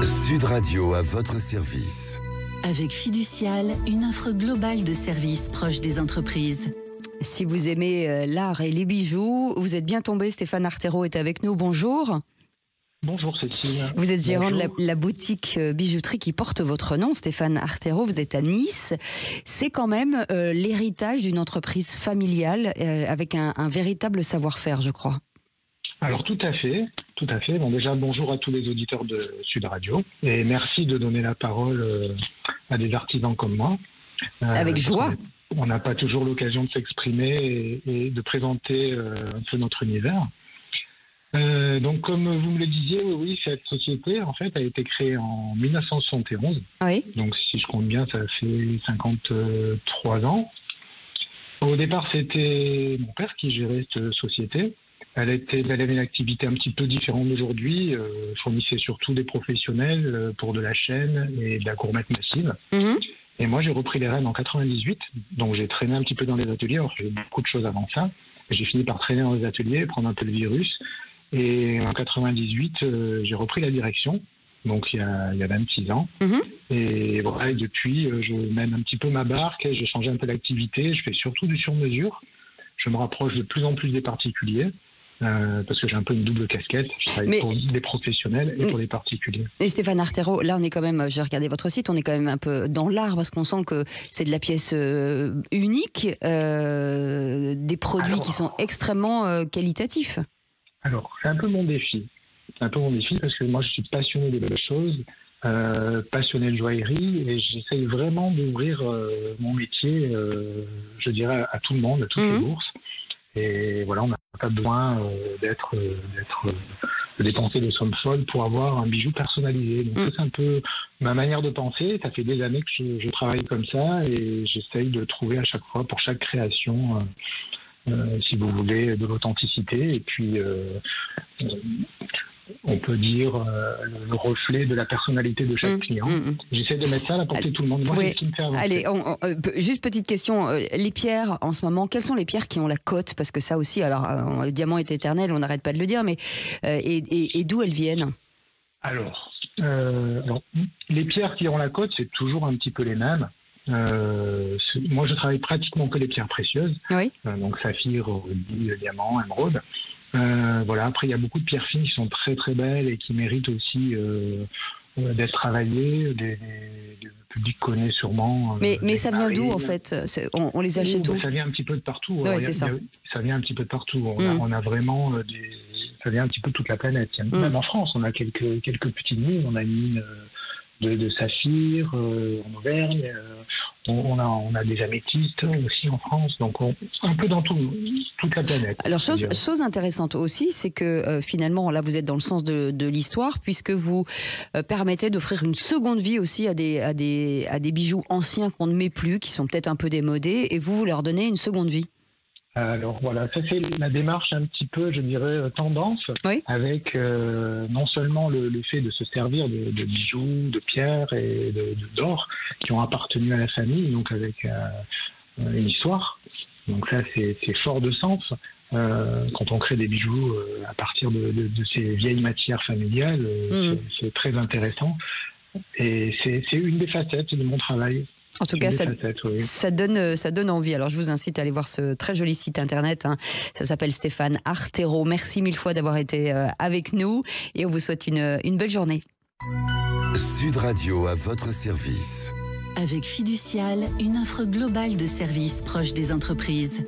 Sud Radio à votre service. Avec Fiducial, une offre globale de services proches des entreprises. Si vous aimez l'art et les bijoux, vous êtes bien tombé. Stéphane Artero est avec nous. Bonjour. Bonjour Cécile. Vous êtes gérant de la boutique bijouterie qui porte votre nom, Stéphane Artero. Vous êtes à Nice. C'est quand même l'héritage d'une entreprise familiale avec un véritable savoir-faire, je crois. Alors tout à fait. Bon, déjà bonjour à tous les auditeurs de Sud Radio et merci de donner la parole à des artisans comme moi. Avec joie. On n'a pas toujours l'occasion de s'exprimer et de présenter un peu notre univers. Donc comme vous me le disiez, oui, cette société en fait a été créée en 1971. Oui. Donc si je compte bien, ça fait 53 ans. Au départ, c'était mon père qui gérait cette société. Elle avait une activité un petit peu différente d'aujourd'hui, fournissait surtout des professionnels pour de la chaîne et de la gourmette massive. Mmh. Et moi, j'ai repris les rênes en 98, donc j'ai traîné un petit peu dans les ateliers. Alors, j'ai fait beaucoup de choses avant ça. J'ai fini par traîner dans les ateliers, prendre un peu le virus. Et en 98, j'ai repris la direction, donc il y a 26 ans. Mmh. Et voilà, et depuis, je mène un petit peu ma barque, j'ai changé un peu l'activité, je fais surtout du sur-mesure. Je me rapproche de plus en plus des particuliers. Parce que j'ai un peu une double casquette, je travaille pour des professionnels et pour des particuliers. Et Stéphane Artero, là on est quand même, j'ai regardé votre site, on est quand même un peu dans l'art parce qu'on sent que c'est de la pièce unique, des produits qui sont extrêmement qualitatifs. Alors c'est un peu mon défi, parce que moi je suis passionné des belles choses, passionné de joaillerie et j'essaye vraiment d'ouvrir mon métier, je dirais à tout le monde, à toutes les bourses. Et voilà, on n'a pas besoin de dépenser des sommes folles pour avoir un bijou personnalisé. Donc c'est un peu ma manière de penser. Ça fait des années que je travaille comme ça et j'essaye de trouver à chaque fois, pour chaque création, si vous voulez, de l'authenticité. Et puis, on peut dire le reflet de la personnalité de chaque client. J'essaie de mettre ça à la portée de tout le monde. Moi, c'est ce qui me fait avancer. Allez, juste petite question. Les pierres, en ce moment, quelles sont les pierres qui ont la cote? Parce que ça aussi, alors, le diamant est éternel, on n'arrête pas de le dire, mais et d'où elles viennent? Alors, les pierres qui ont la cote, c'est toujours un petit peu les mêmes. Moi, je travaille pratiquement que les pierres précieuses. Oui. Donc, saphir, rubis, diamant, émeraude. Voilà. Après, il y a beaucoup de pierres fines qui sont très très belles et qui méritent aussi d'être travaillées. Le public connaît sûrement. Mais ça vient d'où en fait? On les achète où? Ça vient un petit peu de partout. Oui, c'est ça. Ça vient un petit peu de partout. On a vraiment ça vient un petit peu de toute la planète. Même en France, on a quelques petites mines. On a une mine de saphir en Auvergne. On a des améthystes aussi en France, donc un peu dans toute la planète. Alors chose intéressante aussi, c'est que finalement là vous êtes dans le sens de l'histoire puisque vous permettez d'offrir une seconde vie aussi à des bijoux anciens qu'on ne met plus, qui sont peut-être un peu démodés, et vous leur donnez une seconde vie. Alors voilà, ça c'est la démarche un petit peu, je dirais, tendance, oui. Avec non seulement le fait de se servir de bijoux, de pierres et d'or qui ont appartenu à la famille, donc avec une histoire. Donc ça c'est fort de sens quand on crée des bijoux à partir de ces vieilles matières familiales, c'est très intéressant et c'est une des facettes de mon travail. En tout cas, ça donne envie. Alors, je vous incite à aller voir ce très joli site internet. Ça s'appelle Stéphane Artero. Merci mille fois d'avoir été avec nous et on vous souhaite une belle journée. Sud Radio à votre service. Avec Fiducial, une offre globale de services proches des entreprises.